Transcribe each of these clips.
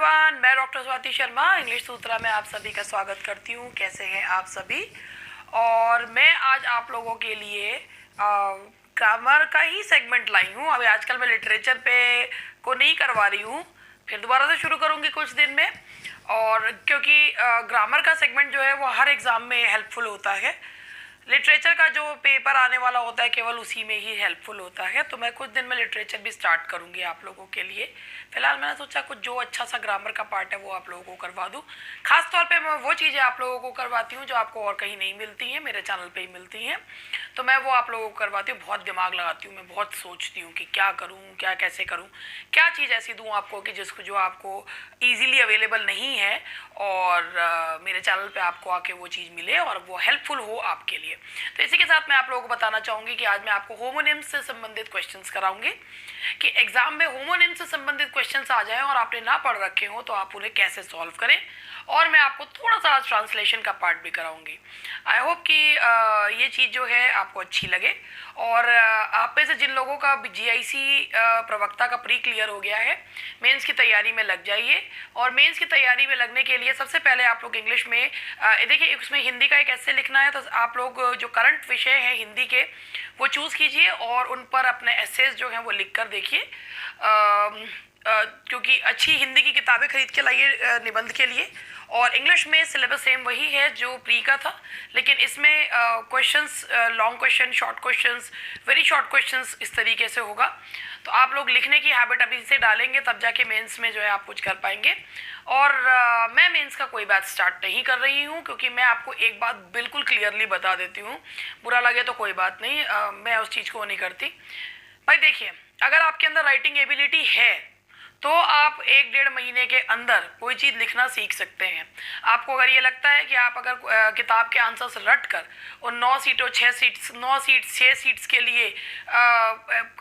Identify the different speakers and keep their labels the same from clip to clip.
Speaker 1: Everyone, मैं doctor Swati Sharma English सूत्रा में आप सभी का स्वागत करती हूँ। कैसे हैं आप सभी? और मैं आज आप लोगों के लिए ग्रामर का ही सेगमेंट लाई हूँ। अभी आजकल मैं लिटरेचर पे को नहीं करवा रही हूँ, फिर दोबारा से शुरू करूँगी कुछ दिन में। और क्योंकि ग्रामर का सेगमेंट जो है वो हर एग्ज़ाम में हेल्पफुल होता है। लिटरेचर का जो पेपर आने वाला होता है केवल उसी में ही हेल्पफुल होता है। तो मैं कुछ दिन में लिटरेचर भी स्टार्ट करूँगी आप लोगों के लिए। फिलहाल मैंने सोचा कुछ जो अच्छा सा ग्रामर का पार्ट है वो आप लोगों को करवा दूँ। खास तौर पे मैं वो चीज़ें आप लोगों को करवाती हूँ जो आपको और कहीं नहीं मिलती हैं, मेरे चैनल पे ही मिलती हैं। तो मैं वो आप लोगों को करवाती हूँ। बहुत दिमाग लगाती हूँ, मैं बहुत सोचती हूँ कि क्या करूँ, क्या कैसे करूँ, क्या चीज़ ऐसी दूँ आपको कि जिसको जो आपको ईजीली अवेलेबल नहीं है और मेरे चैनल पे आपको आके वो चीज़ मिले और वो हेल्पफुल हो आपके लिए। तो इसी के साथ मैं आप लोगों को बताना चाहूँगी कि आज मैं आपको होमोनिम्स से संबंधित क्वेश्चंस कराऊंगी कि एग्जाम में होमोनिम्स से संबंधित क्वेश्चंस आ जाएं और आपने ना पढ़ रखे हो तो आप उन्हें कैसे सॉल्व करें। और मैं आपको थोड़ा सा ट्रांसलेशन का पार्ट भी कराऊंगी। आई होप कि ये चीज़ जो है आपको अच्छी लगे। और आप में से जिन लोगों का जीआईसी प्रवक्ता का प्री क्लियर हो गया है, मेंस की तैयारी में लग जाइए। और मेंस की तैयारी में लगने के लिए सबसे पहले आप लोग इंग्लिश में देखिए, उसमें हिंदी का एक ऐसे लिखना है, तो आप लोग जो करंट विषय हैं हिंदी के वो चूज़ कीजिए और उन पर अपने एसेज जो हैं वो लिख कर देखिए। क्योंकि अच्छी हिंदी की किताबें खरीद के लाइए निबंध के लिए। और इंग्लिश में सिलेबस सेम वही है जो प्री का था, लेकिन इसमें questions long question, short questions, very short questions इस तरीके से होगा। तो आप लोग लिखने की हैबिट अभी से डालेंगे तब जाके मेंस में जो है आप कुछ कर पाएंगे। और मैं मेंस का कोई बात स्टार्ट नहीं कर रही हूँ, क्योंकि मैं आपको एक बात बिल्कुल क्लियरली बता देती हूँ, बुरा लगे तो कोई बात नहीं, मैं उस चीज़ को नहीं करती। भाई देखिए, अगर आपके अंदर राइटिंग एबिलिटी है तो आप 1-1.5 महीने के अंदर कोई चीज़ लिखना सीख सकते हैं। आपको अगर ये लगता है कि आप अगर किताब के आंसर्स रट कर और 9 सीटों 6 सीट्स के लिए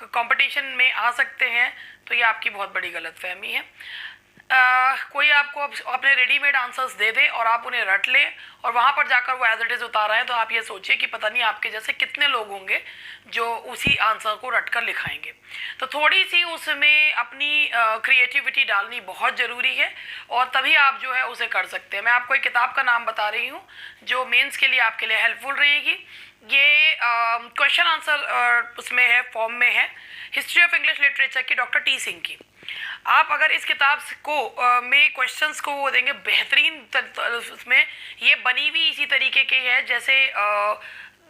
Speaker 1: कंपटीशन में आ सकते हैं, तो ये आपकी बहुत बड़ी गलतफहमी है। कोई आपको अपने रेडीमेड आंसर्स दे दे और आप उन्हें रट लें और वहाँ पर जाकर वो एज इट इज़ उतारा है, तो आप ये सोचिए कि पता नहीं आपके जैसे कितने लोग होंगे जो उसी आंसर को रट कर लिखाएंगे। तो थोड़ी सी उसमें अपनी क्रिएटिविटी डालनी बहुत ज़रूरी है और तभी आप जो है उसे कर सकते हैं। मैं आपको एक किताब का नाम बता रही हूँ जो मेंस के लिए आपके लिए हेल्पफुल रहेगी। ये क्वेश्चन आंसर उसमें है, फॉर्म में है, हिस्ट्री ऑफ इंग्लिश लिटरेचर की डॉक्टर टी सिंह की। आप अगर इस किताब को में क्वेश्चंस को वो देंगे बेहतरीन, उसमें ये बनी हुई इसी तरीके के है जैसे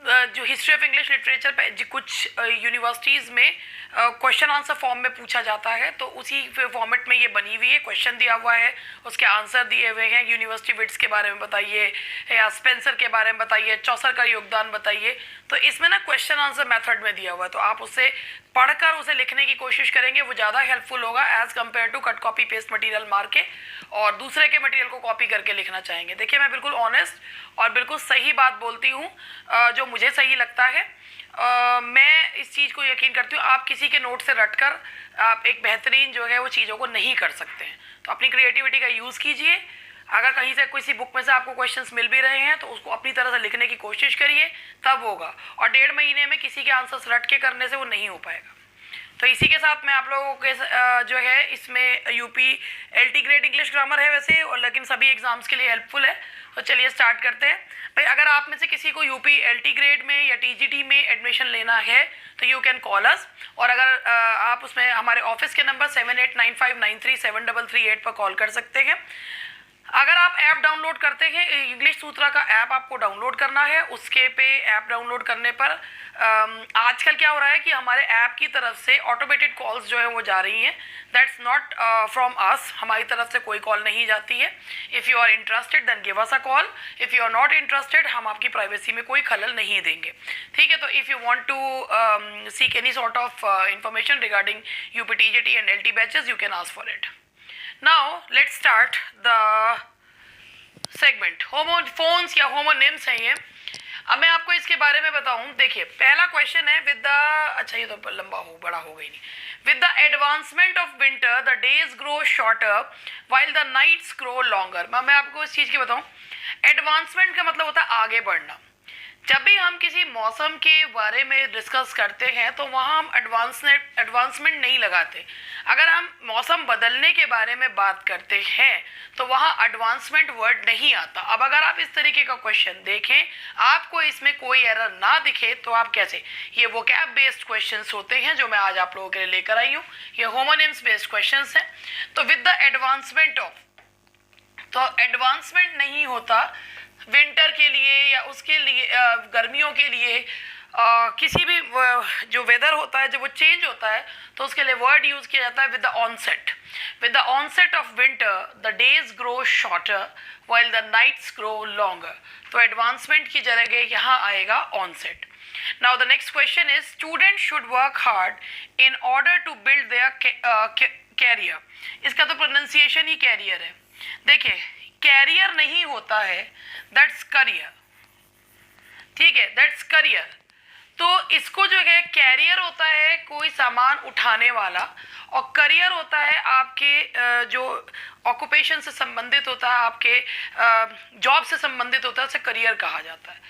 Speaker 1: जो हिस्ट्री ऑफ इंग्लिश लिटरेचर पे कुछ यूनिवर्सिटीज़ में क्वेश्चन आंसर फॉर्म में पूछा जाता है, तो उसी फॉर्मेट में ये बनी हुई है। क्वेश्चन दिया हुआ है, उसके आंसर दिए हुए हैं, यूनिवर्सिटी विट्स के बारे में बताइए या स्पेंसर के बारे में बताइए, चौसर का योगदान बताइए। तो इसमें ना क्वेश्चन आंसर मेथड में दिया हुआ है, तो आप उससे पढ़कर उसे लिखने की कोशिश करेंगे, वो ज़्यादा हेल्पफुल होगा as compare to cut copy paste material मार के और दूसरे के मटीरियल को कॉपी करके लिखना चाहेंगे। देखिए, मैं बिल्कुल ऑनेस्ट और बिल्कुल सही बात बोलती हूँ, जो मुझे सही लगता है। मैं इस चीज़ को यकीन करती हूँ, आप किसी के नोट से रटकर आप एक बेहतरीन जो है वो चीज़ों को नहीं कर सकते हैं। तो अपनी क्रिएटिविटी का यूज़ कीजिए। अगर कहीं से किसी बुक में से आपको क्वेश्चंस मिल भी रहे हैं तो उसको अपनी तरह से लिखने की कोशिश करिए, तब होगा। और 1.5 महीने में किसी के आंसर्स रट के करने से वो नहीं हो पाएगा। तो इसी के साथ मैं आप लोगों के जो है इसमें UP LT grade English grammar है वैसे, और लेकिन सभी एग्जाम्स के लिए हेल्पफुल है। तो चलिए स्टार्ट करते हैं। भाई अगर आप में से किसी को यूपी एलटी ग्रेड में या टीजीटी में एडमिशन लेना है तो यू कैन कॉल अस। और अगर आप उसमें हमारे ऑफिस के नंबर 7895937338 पर कॉल कर सकते हैं। अगर आप ऐप डाउनलोड करते हैं, इंग्लिश सूत्रा का ऐप आपको डाउनलोड करना है। उसके पे ऐप डाउनलोड करने पर आजकल क्या हो रहा है कि हमारे ऐप की तरफ से ऑटोमेटेड कॉल्स जो है वो जा रही हैं। दैट्स नॉट फ्रॉम अस, हमारी तरफ से कोई कॉल नहीं जाती है। If you are interested then give us a call, if you are not interested हम आपकी प्राइवेसी में कोई खलल नहीं देंगे, ठीक है। तो if you want to seek any sort of information regarding UP TGT and LT batches, you can ask for it. Now let's start the segment. Homophones या होमोनिम्स हैं ये। अब मैं आपको इसके बारे में बताऊं। देखिए, पहला क्वेश्चन है विद द, अच्छा ये तो बड़ा हो गई नहीं। With the advancement of winter the days grow shorter while the nights grow longer. मैं आपको इस चीज़ की बताऊं, एडवांसमेंट का मतलब होता है आगे बढ़ना। जब भी हम किसी मौसम के बारे में डिस्कस करते हैं तो वहाँ हम एडवांसमेंट नहीं लगाते। अगर हम मौसम बदलने के बारे में बात करते हैं तो वहाँ एडवांसमेंट वर्ड नहीं आता। अब अगर आप इस तरीके का क्वेश्चन देखें, आपको इसमें कोई एरर ना दिखे तो आप कैसे, ये वोकैब बेस्ड क्वेश्चंस होते हैं जो मैं आज आप लोगों के लिए लेकर आई हूँ, ये होमोनिम्स बेस्ड क्वेश्चंस हैं। तो विद द एडवांसमेंट ऑफ, तो एडवांसमेंट नहीं होता विंटर के लिए या उसके लिए गर्मियों के लिए, किसी भी जो वेदर होता है जब वो चेंज होता है तो उसके लिए वर्ड यूज किया जाता है with the onset. With the onset of winter the days grow shorter while the nights grow longer. तो एडवांसमेंट की जगह यहाँ आएगा onset. Now the next question is student should work hard in order to build their career. इसका तो pronunciation ही career है। देखिए, career नहीं होता है, दैट्स करियर, ठीक है, दैट्स करियर। तो इसको जो है कैरियर होता है कोई सामान उठाने वाला, और करियर होता है आपके जो ऑक्यूपेशन से संबंधित होता है, आपके जॉब से संबंधित होता है, उसे करियर कहा जाता है।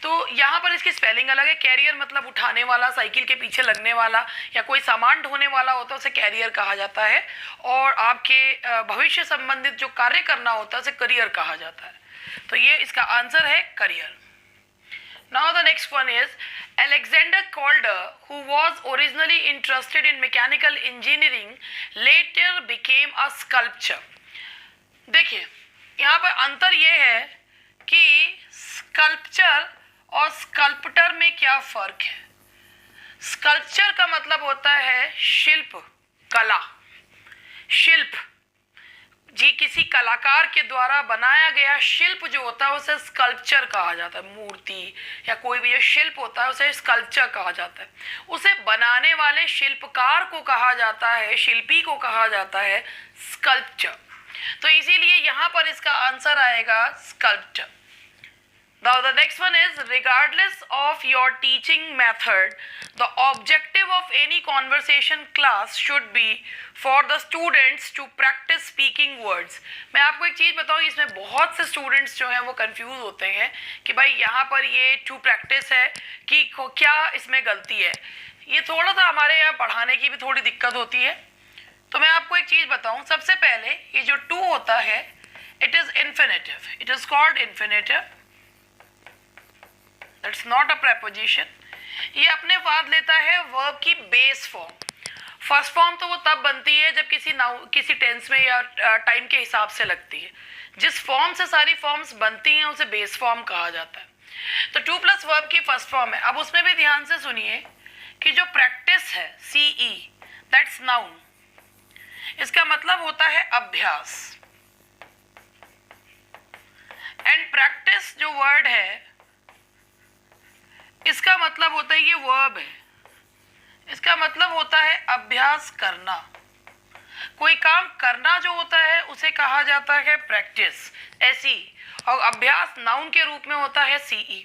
Speaker 1: तो यहाँ पर इसकी स्पेलिंग अलग है। कैरियर मतलब उठाने वाला, साइकिल के पीछे लगने वाला या कोई सामान ढोने वाला होता है उसे कैरियर कहा जाता है, और आपके भविष्य संबंधित जो कार्य करना होता है उसे करियर कहा जाता है। तो ये इसका आंसर है career. Now the next one is Alexander Calder, who was originally interested in mechanical engineering, later became a sculptor. देखिए, यहाँ पर अंतर ये है कि स्कल्पचर और स्कल्पटर में क्या फर्क है। स्कल्पचर का मतलब होता है शिल्प, कला, शिल्प जी, किसी कलाकार के द्वारा बनाया गया शिल्प जो होता है उसे स्कल्पचर कहा जाता है। मूर्ति या कोई भी जो शिल्प होता है उसे स्कल्पचर कहा जाता है। उसे बनाने वाले शिल्पकार को कहा जाता है, शिल्पी को कहा जाता है स्कल्पचर। तो इसीलिए यहाँ पर इसका आंसर आएगा sculpture. Now the next one is regardless of your teaching method, the objective of any conversation class should be for the students to practice speaking words. मैं आपको एक चीज़ बताऊँ, इसमें बहुत से स्टूडेंट्स जो हैं वो कंफ्यूज होते हैं कि भाई यहाँ पर ये टू प्रैक्टिस है कि क्या इसमें गलती है। ये थोड़ा सा हमारे यहाँ पढ़ाने की भी थोड़ी दिक्कत होती है। तो मैं आपको एक चीज़ बताऊँ, सबसे पहले ये जो टू होता है it is infinitive, it is called infinitive, that's not a preposition. ये अपने बाद लेता है वर्ब की बेस फॉर्म। फर्स्ट फॉर्म तो वो तब बनती है जब किसी टेंस में या टाइम के हिसाब से लगती है। जिस फॉर्म से सारी फॉर्म्स बनती हैं उसे बेस फॉर्म कहा जाता है। तो टू प्लस वर्ब की फर्स्ट फॉर्म है। अब उसमें भी ध्यान से सुनिए कि जो प्रैक्टिस है CE, दैट्स नाउन, इसका मतलब होता है अभ्यास। एंड प्रैक्टिस जो वर्ड है इसका मतलब होता है, ये वर्ब है, इसका मतलब होता है अभ्यास करना। कोई काम करना जो होता है उसे कहा जाता है प्रैक्टिस, SE, और अभ्यास नाउन के रूप में होता है CE।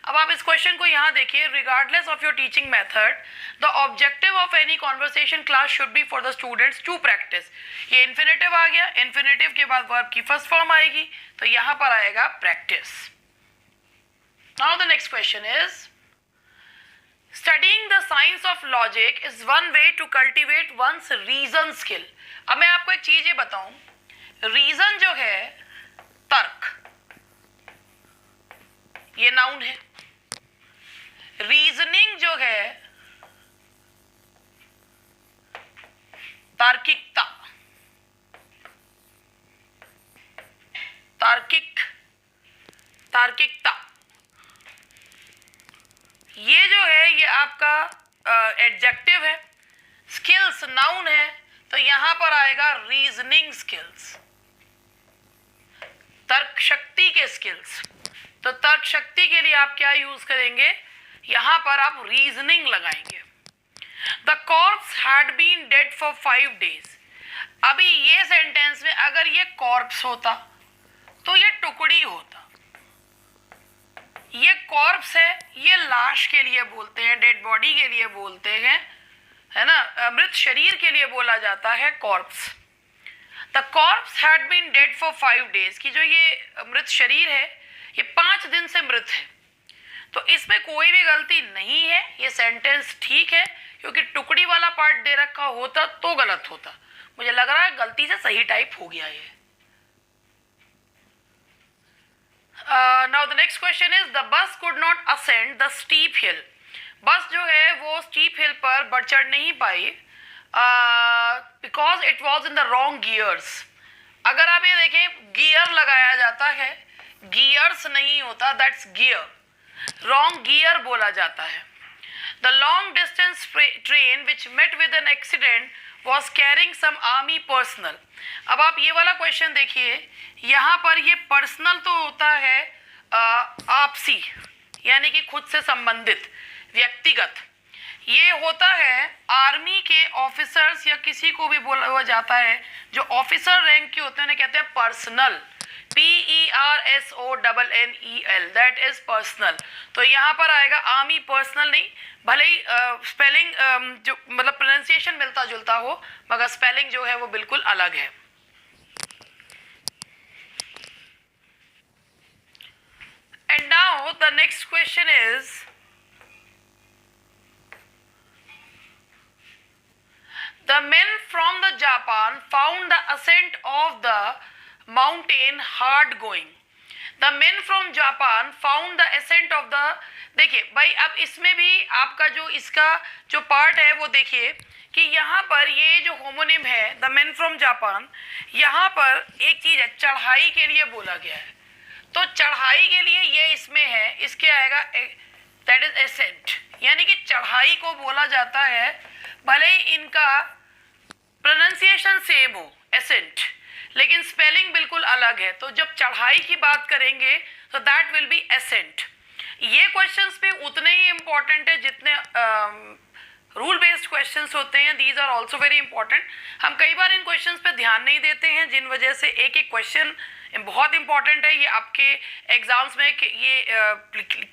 Speaker 1: अब आप इस क्वेश्चन को यहाँ देखिए, regardless of your teaching method the objective of any conversation class should be for the students to practice. ये इन्फिनेटिव आ गया, इन्फिनेटिव के बाद वर्ब की फर्स्ट फॉर्म आएगी, तो यहाँ पर आएगा practice. Now the next question is Studying the science of logic is one way to cultivate one's reason skill. अब मैं आपको एक चीज ये बताऊं, रीजन जो है तर्क, ये नाउन है। रीजनिंग जो है तार्किकता, तार्किकता, ये जो है ये आपका एडजेक्टिव है। स्किल्स नाउन है, तो यहां पर आएगा रीजनिंग स्किल्स, तर्क शक्ति के स्किल्स। तो तर्क शक्ति के लिए आप क्या यूज करेंगे, यहां पर आप रीजनिंग लगाएंगे। The corpse had been dead for 5 days। अभी ये सेंटेंस में अगर ये कॉर्प्स होता तो ये टुकड़ी होता। ये कॉर्प्स है, ये लाश के लिए बोलते हैं, डेड बॉडी के लिए बोलते हैं, है ना, मृत शरीर के लिए बोला जाता है corpse. The corpse had been dead for 5 days, कि जो ये मृत शरीर है ये 5 दिन से मृत है। तो इसमें कोई भी गलती नहीं है, ये सेंटेंस ठीक है, क्योंकि टुकड़ी वाला पार्ट दे रखा होता तो गलत होता। मुझे लग रहा है गलती से सही टाइप हो गया ये। Now the next question is the bus could not ascend the steep hill. Bus जो है वो स्टीप हिल पर बढ़ चढ़ नहीं पाई because it was in the wrong gears. अगर आप ये देखें, गियर लगाया जाता है, गियर्स नहीं होता, दैट्स गियर, रॉन्ग गियर बोला जाता है। The long distance train which met with an accident was carrying some army personnel. अब आप ये वाला क्वेश्चन देखिए, यहाँ पर ये पर्सनल तो होता है आपसी, यानी कि खुद से संबंधित, व्यक्तिगत। ये होता है आर्मी के ऑफिसर्स या किसी को भी बोला जाता है जो ऑफिसर रैंक के होते हैं, उन्हें कहते हैं personal, PERSONNEL, that is personal. तो यहाँ पर आएगा आर्मी पर्सनल नहीं, भले ही स्पेलिंग जो मतलब प्रोनाउंसिएशन मिलता जुलता हो, मगर स्पेलिंग जो है वो बिल्कुल अलग है। And now the next question is the men from the Japan found the ascent of the mountain hard going. The men from Japan found the ascent of the, देखिए भाई अब इसमें भी आपका जो इसका जो पार्ट है वो देखिए कि यहाँ पर ये जो होमोनिम है द मेन फ्रॉम जापान, यहाँ पर एक चीज है, चढ़ाई के लिए बोला गया है, तो चढ़ाई के लिए ये इसमें है, इसके आएगा दैट इज एसेंट, यानी कि चढ़ाई को बोला जाता है, भले ही इनका प्रोनाउंसिएशन सेम हो एसेंट, लेकिन स्पेलिंग बिल्कुल अलग है। तो जब चढ़ाई की बात करेंगे तो दैट विल बी एसेंट। ये क्वेश्चंस भी उतने ही इंपॉर्टेंट है जितने रूल बेस्ड क्वेश्चंस होते हैं, these are also very important. हम कई बार इन क्वेश्चंस पे ध्यान नहीं देते हैं, जिन वजह से एक एक क्वेश्चन बहुत इंपॉर्टेंट है। ये आपके एग्जाम्स में ये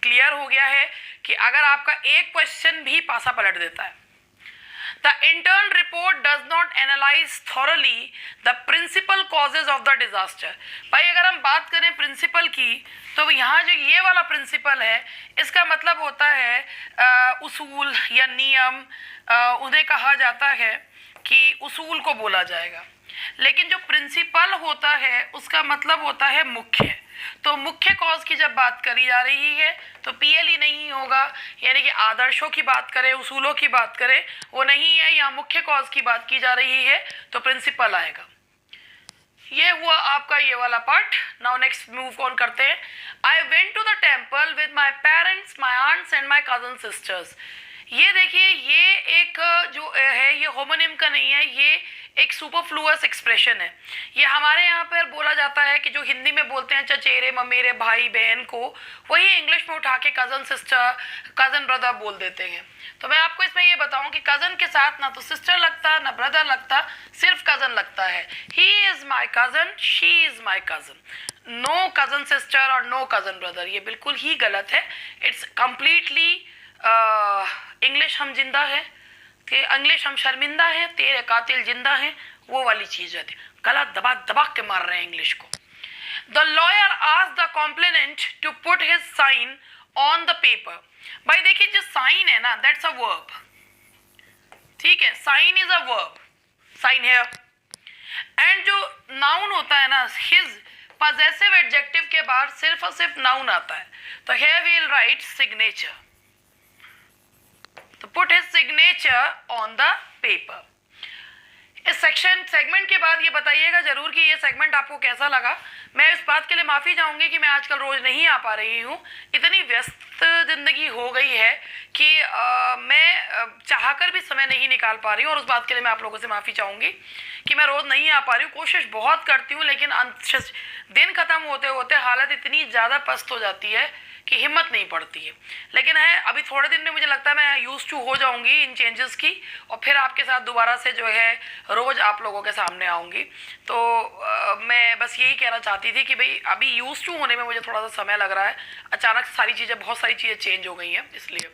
Speaker 1: क्लियर हो गया है कि अगर आपका एक क्वेश्चन भी पासा पलट देता है। The internal report does not analyze thoroughly the principal causes of the disaster. भाई अगर हम बात करें प्रिंसिपल की, तो यहाँ जो ये वाला प्रिंसिपल है, इसका मतलब होता है उसूल या नियम, उन्हें कहा जाता है कि उसूल को बोला जाएगा। लेकिन जो प्रिंसिपल होता है उसका मतलब होता है मुख्य। तो मुख्य कॉज की जब बात करी जा रही है तो PLE नहीं होगा, यानी कि आदर्शों की बात करें, उसूलों की बात करें, वो नहीं है। यहाँ मुख्य कॉज की बात की जा रही है तो प्रिंसिपल आएगा। ये हुआ आपका ये वाला part. Now next move on करते हैं। I went to the temple with my parents, my aunts and my cousin sisters. ये देखिए, ये एक जो है ये होमोनिम का नहीं है, ये एक सुपरफ्लुअस एक्सप्रेशन है। ये हमारे यहाँ पर बोला जाता है कि जो हिंदी में बोलते हैं चचेरे ममेरे भाई बहन को, वही इंग्लिश में उठा के कज़न सिस्टर, कज़न ब्रदर बोल देते हैं। तो मैं आपको इसमें ये बताऊं कि कज़न के साथ ना तो सिस्टर लगता ना ब्रदर लगता, सिर्फ कज़न लगता है। He is my cousin, she is my cousin, no cousin sister और नो कज़न ब्रदर। ये बिल्कुल ही गलत है। इट्स कम्प्लीटली इंग्लिश हम जिंदा है कि इंग्लिश हम शर्मिंदा हैं, तेरे कातिल जिंदा हैं, वो वाली चीज़ है। गला दबा दबा के मार रहे हैं इंग्लिश को। The lawyer asked the complainant to put his sign on the paper. भाई देखिए, जो साइन है ना, दैट्स अ वर्ब, ठीक है, sign is a verb, sign है। एंड जो नाउन होता है ना, हिज पजेसिव एडजेक्टिव के बाद सिर्फ और सिर्फ नाउन आता है। तो here we will write signature, तो put his signature on the paper. इस सेगमेंट के बाद ये बताइएगा जरूर कि ये सेगमेंट आपको कैसा लगा। मैं इस बात के लिए माफ़ी चाहूँगी कि मैं आजकल रोज़ नहीं आ पा रही हूँ, इतनी व्यस्त ज़िंदगी हो गई है कि मैं चाहकर भी समय नहीं निकाल पा रही हूँ, और उस बात के लिए मैं आप लोगों से माफ़ी चाहूँगी कि मैं रोज़ नहीं आ पा रही हूँ। कोशिश बहुत करती हूँ, लेकिन दिन ख़त्म होते होते हालत इतनी ज़्यादा पस्त हो जाती है कि हिम्मत नहीं पड़ती है। लेकिन है, अभी थोड़े दिन में मुझे लगता है मैं यूज टू हो जाऊंगी इन चेंजेस की, और फिर आपके साथ दोबारा से जो है रोज़ आप लोगों के सामने आऊँगी। तो मैं बस यही कहना चाहती थी कि भाई अभी यूज टू होने में मुझे थोड़ा सा समय लग रहा है। अचानक सारी चीज़ें, बहुत सारी चीज़ें चेंज हो गई हैं, इसलिए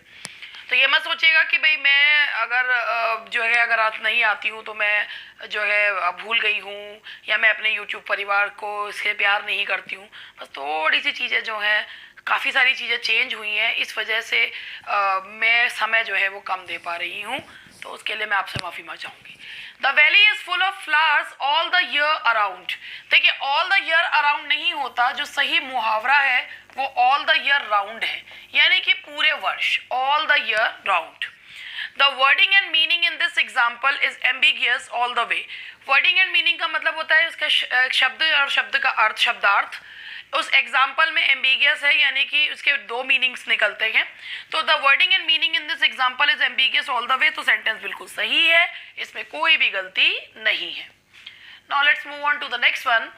Speaker 1: तो ये मत सोचिएगा कि भाई मैं अगर जो है अगर आज नहीं आती हूँ तो मैं जो है भूल गई हूँ, या मैं अपने YouTube परिवार को इससे प्यार नहीं करती हूँ। बस थोड़ी सी चीज़ें जो हैं काफ़ी सारी चीज़ें चेंज हुई हैं, इस वजह से मैं समय जो है वो कम दे पा रही हूँ, तो उसके लिए मैं आपसे माफ़ी मांग चाहूँगी। The valley is full of flowers all the year around. देखिए, ऑल द ईयर अराउंड नहीं होता, जो सही मुहावरा है वो ऑल द ईयर राउंड है, यानी कि पूरे वर्ष, all the year round. The wording and meaning in this example is ambiguous all the way. Wording and meaning का मतलब होता है उसका शब्द और शब्द का अर्थ, शब्दार्थ उस एग्जाम्पल में एम्बिगियस है, यानी कि उसके दो मीनिंग्स निकलते हैं। तो the wording and meaning in this example is ambiguous all the way, तो सेंटेंस बिल्कुल सही है, इसमें कोई भी गलती नहीं है। Now let's move on to the next one.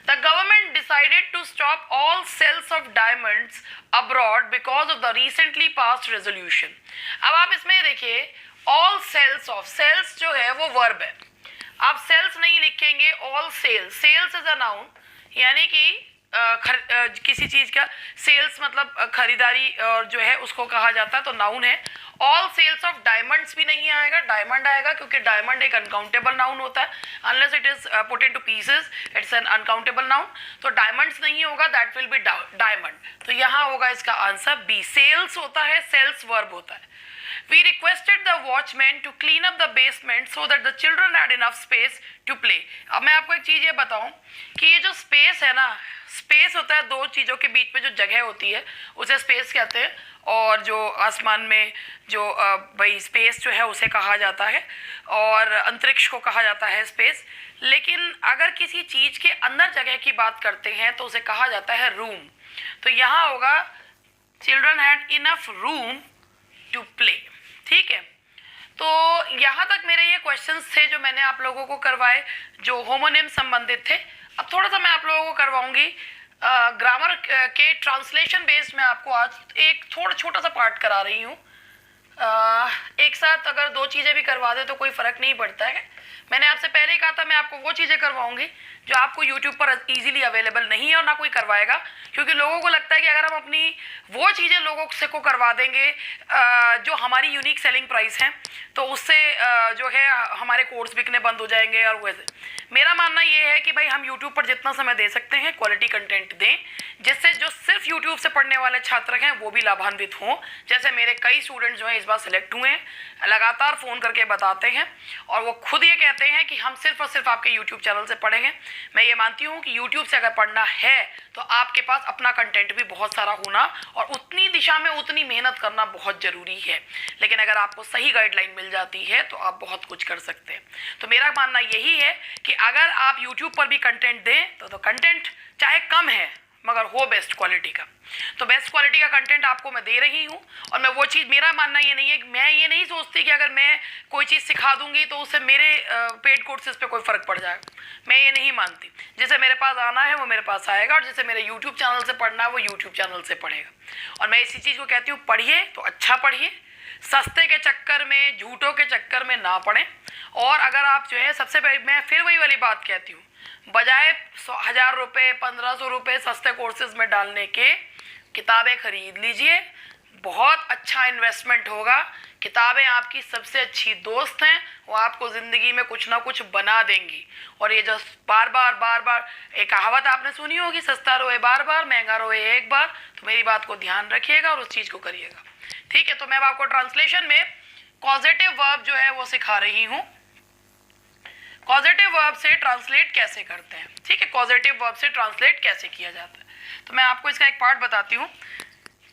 Speaker 1: The government decided to stop all sales of diamonds abroad because of the recently passed resolution. अब आप इसमें देखिए, all sales of, sales जो है वो verb है, आप sales नहीं लिखेंगे, all sales, sales is a noun, यानी कि किसी चीज का सेल्स मतलब खरीदारी और जो है उसको कहा जाता है, तो नाउन है। ऑल सेल्स ऑफ डायमंड्स भी नहीं आएगा, डायमंड आएगा, क्योंकि डायमंड एक अनकाउंटेबल नाउन होता है, unless it is put into pieces, it's an uncountable noun, तो डायमंड्स नहीं होगा, दैट विल बी डायमंड। तो यहाँ होगा इसका आंसर बी। सेल्स होता है, सेल्स वर्ब होता है। We requested the watchman to clean up the basement so that the children had enough space to play. अब मैं आपको एक चीज़ ये बताऊं कि ये जो स्पेस है ना, स्पेस होता है दो चीज़ों के बीच में जो जगह होती है उसे स्पेस कहते हैं, और जो आसमान में जो भाई स्पेस जो है उसे कहा जाता है, और अंतरिक्ष को कहा जाता है स्पेस। लेकिन अगर किसी चीज़ के अंदर जगह की बात करते हैं तो उसे कहा जाता है रूम। तो यहाँ होगा children had enough room to play. ठीक है, तो यहाँ तक मेरे ये क्वेश्चंस थे जो मैंने आप लोगों को करवाए, जो होमोनिम संबंधित थे। अब थोड़ा सा मैं आप लोगों को करवाऊंगी ग्रामर के ट्रांसलेशन बेस्ड। मैं आपको आज एक थोड़ा छोटा सा पार्ट करा रही हूँ। एक साथ अगर दो चीज़ें भी करवा दे तो कोई फ़र्क नहीं पड़ता है। मैंने आपसे पहले ही कहा था मैं आपको वो चीज़ें करवाऊंगी जो आपको YouTube पर इजीली अवेलेबल नहीं है और ना कोई करवाएगा, क्योंकि लोगों को लगता है कि अगर हम अपनी वो चीज़ें लोगों से को करवा देंगे जो हमारी यूनिक सेलिंग प्राइस हैं, तो उससे जो है हमारे कोर्स बिकने बंद हो जाएंगे। और वैसे मेरा मानना ये है कि भाई हम YouTube पर जितना समय दे सकते हैं क्वालिटी कंटेंट दें, जिससे जो सिर्फ YouTube से पढ़ने वाले छात्र हैं वो भी लाभान्वित हों। जैसे मेरे कई स्टूडेंट्स जो हैं इस बार सिलेक्ट हुए हैं, लगातार फ़ोन करके बताते हैं और वो खुद ये कहते हैं कि हम सिर्फ और सिर्फ आपके YouTube चैनल से पढ़ेंगे। मैं ये मानती हूँ कि YouTube से अगर पढ़ना है तो आपके पास अपना कंटेंट भी बहुत सारा होना और उतनी दिशा में उतनी मेहनत करना बहुत ज़रूरी है। लेकिन अगर आपको सही गाइडलाइन मिल जाती है तो आप बहुत कुछ कर सकते हैं। तो मेरा मानना यही है कि अगर आप YouTube पर भी कंटेंट दें तो कंटेंट चाहे कम है मगर हो बेस्ट क्वालिटी का। तो बेस्ट क्वालिटी का कंटेंट आपको मैं दे रही हूँ। और मैं वो चीज़, मेरा मानना ये नहीं है, मैं ये नहीं सोचती कि अगर मैं कोई चीज़ सिखा दूंगी तो उससे मेरे पेड कोर्सेज पे कोई फ़र्क पड़ जाएगा। मैं ये नहीं मानती। जिसे मेरे पास आना है वो मेरे पास आएगा, और जिसे मेरे यूट्यूब चैनल से पढ़ना है वो यूट्यूब चैनल से पढ़ेगा। और मैं इसी चीज़ को कहती हूँ, पढ़िए तो अच्छा पढ़िए, सस्ते के चक्कर में, झूठों के चक्कर में ना पढ़ें। और अगर आप जो है, सबसे पहले मैं फिर वही वाली बात कहती हूँ, बजाय 1000 रुपये 1500 रुपये सस्ते कोर्सेज में डालने के किताबें खरीद लीजिए। बहुत अच्छा इन्वेस्टमेंट होगा। किताबें आपकी सबसे अच्छी दोस्त हैं, वो आपको ज़िंदगी में कुछ ना कुछ बना देंगी। और ये जो बार बार एक कहावत आपने सुनी होगी, सस्ता रोए बार बार, महंगा रोए एक बार। तो मेरी बात को ध्यान रखिएगा और उस चीज़ को करिएगा। ठीक है, तो मैं आपको ट्रांसलेशन में कॉजेटिव वर्ब जो है वो सिखा रही हूँ। कॉजेटिव वर्ब से ट्रांसलेट कैसे करते हैं। ठीक है, कॉजेटिव वर्ब से ट्रांसलेट कैसे किया जाता है, तो मैं आपको इसका एक पार्ट बताती हूँ।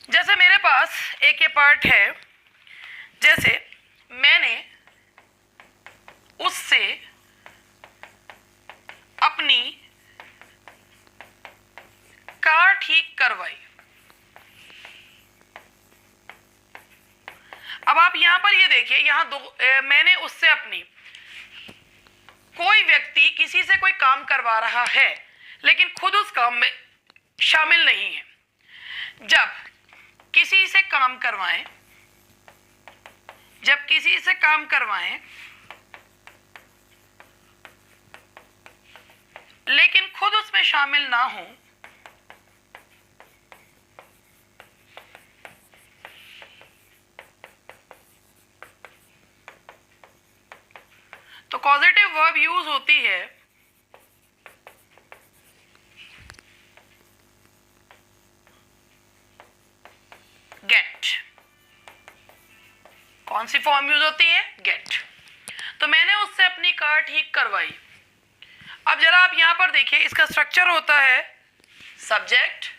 Speaker 1: जैसे मेरे पास एक ये पार्ट है, जैसे मैंने उससे अपनी कार ठीक करवाई। अब आप यहां पर ये देखिए, यहां मैंने उससे अपनी, कोई व्यक्ति किसी से कोई काम करवा रहा है लेकिन खुद उस काम में शामिल नहीं है। जब किसी से काम करवाएं लेकिन खुद उसमें शामिल ना हो, तो कॉजेटिव वर्ब यूज होती है गेट। कौन सी फॉर्म यूज होती है? गेट। तो मैंने उससे अपनी कार ठीक करवाई। अब जरा आप यहां पर देखिए, इसका स्ट्रक्चर होता है सब्जेक्ट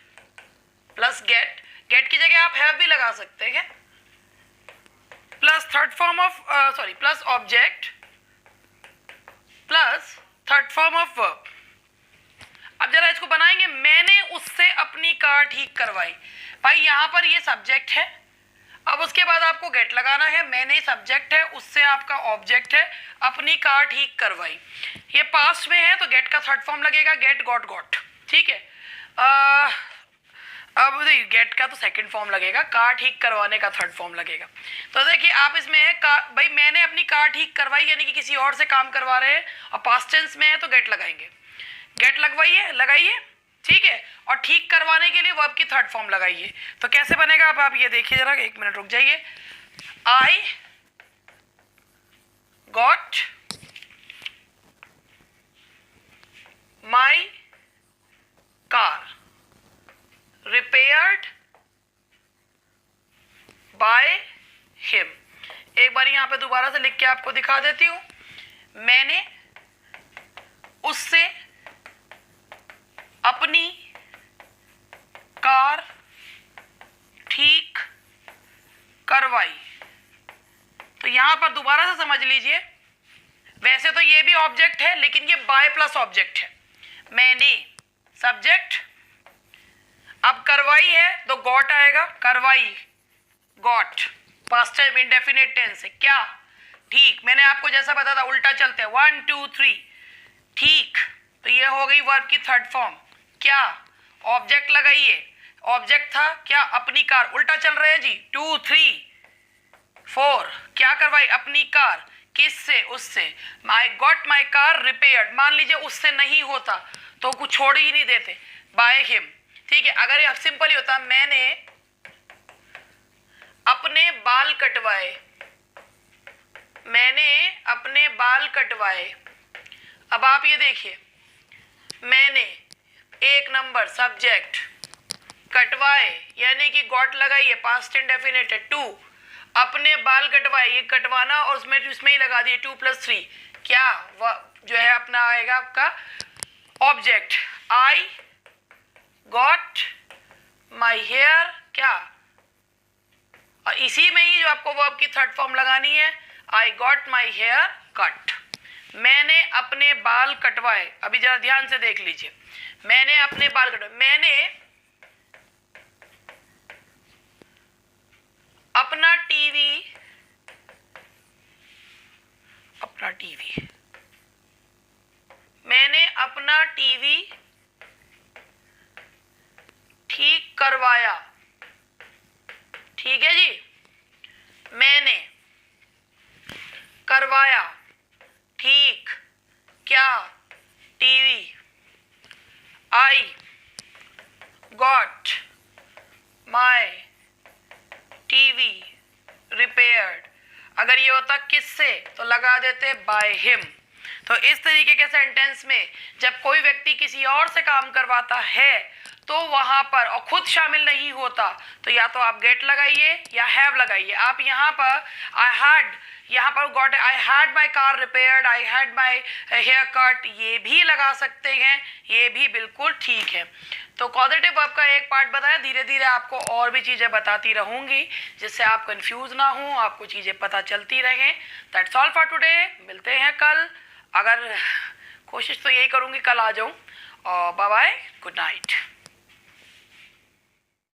Speaker 1: प्लस गेट। गेट की जगह आप हैव भी लगा सकते हैं, plus third form of plus object plus third form of verb. अब जरा इसको बनाएंगे, मैंने उससे अपनी कार ठीक करवाई। भाई यहां पर ये सब्जेक्ट है, अब उसके बाद आपको गेट लगाना है। मैंने सब्जेक्ट है, उससे आपका ऑब्जेक्ट है, अपनी कार ठीक करवाई। ये पास्ट में है तो गेट का थर्ड फॉर्म लगेगा, गेट गॉट गॉट। ठीक है, अब गेट का तो सेकंड फॉर्म लगेगा, कार ठीक करवाने का थर्ड फॉर्म लगेगा। तो देखिए आप इसमें है भाई मैंने अपनी कार ठीक करवाई, यानी कि किसी और से काम करवा रहे हैं और पास्ट टेंस में है तो गेट लगाएंगे। गेट लगवाइए, लगाइए, ठीक है। और ठीक करवाने के लिए वर्ब की थर्ड फॉर्म लगाइए। तो कैसे बनेगा अब आप ये देखिए जरा, एक मिनट रुक जाइए। आई got my car repaired by him। एक बार यहां पे दोबारा से लिख के आपको दिखा देती हूं। मैंने उससे अपनी कार ठीक करवाई। तो यहां पर दोबारा से समझ लीजिए, वैसे तो ये भी ऑब्जेक्ट है लेकिन ये बाय प्लस ऑब्जेक्ट है। मैंने सब्जेक्ट, अब करवाई है तो गॉट आएगा, करवाई got, past time indefinite tense है। क्या? ठीक। मैंने आपको जैसा बताया था उल्टा चलते हैं, 1 2 3 ठीक। तो ये हो गई वर्ब की थर्ड फॉर्म। क्या? ऑब्जेक्ट लगाइए, ऑब्जेक्ट था क्या? अपनी कार। उल्टा चल रहे हैं जी, 2 3 4। क्या करवाई? अपनी कार। किससे? उससे। आई गॉट माई कार रिपेयर्ड। मान लीजिए उससे नहीं होता तो कुछ छोड़ ही नहीं देते, बाय हिम। ठीक है, अगर ये सिंपल ही होता मैंने अपने बाल कटवाए, मैंने अपने बाल कटवाए। अब आप ये देखिए, मैंने एक नंबर सब्जेक्ट, कटवाए यानी कि गॉट लगाइए, पास्ट इंडेफिनिट है। 2 अपने बाल कटवाए, ये कटवाना और उसमें ही लगा दिए 2 + 3। क्या? जो है अपना आएगा आपका object. I got my hair. क्या? और इसी में ही जो आपको वर्ब की थर्ड फॉर्म लगानी है, I got my hair cut. मैंने अपने बाल कटवाए। अभी जरा ध्यान से देख लीजिए, मैंने अपने बाल कटवाए। मैंने अपना टीवी मैंने अपना टीवी ठीक करवाया। ठीक है जी, मैंने करवाया ठीक क्या? टीवी। आई गॉट माई टीवी रिपेयर्ड। अगर ये होता किससे तो लगा देते बाय हिम। तो इस तरीके के सेंटेंस में जब कोई व्यक्ति किसी और से काम करवाता है तो वहां पर और खुद शामिल नहीं होता तो या तो आप गेट लगाइए या हैव लगाइए। आप यहाँ पर यहाँ पर got, I had my car repaired, I had my hair cut, ये भी लगा सकते हैं, ये भी बिल्कुल ठीक है। तो कॉजेटिव वर्ब का एक पार्ट बताया, धीरे धीरे आपको और भी चीज़ें बताती रहूंगी जिससे आप कंफ्यूज ना हो, आपको चीज़ें पता चलती रहें। That's all for today. मिलते हैं कल। अगर कोशिश तो यही करूँगी कल आ जाऊँ। और बाय बाय, गुड नाइट।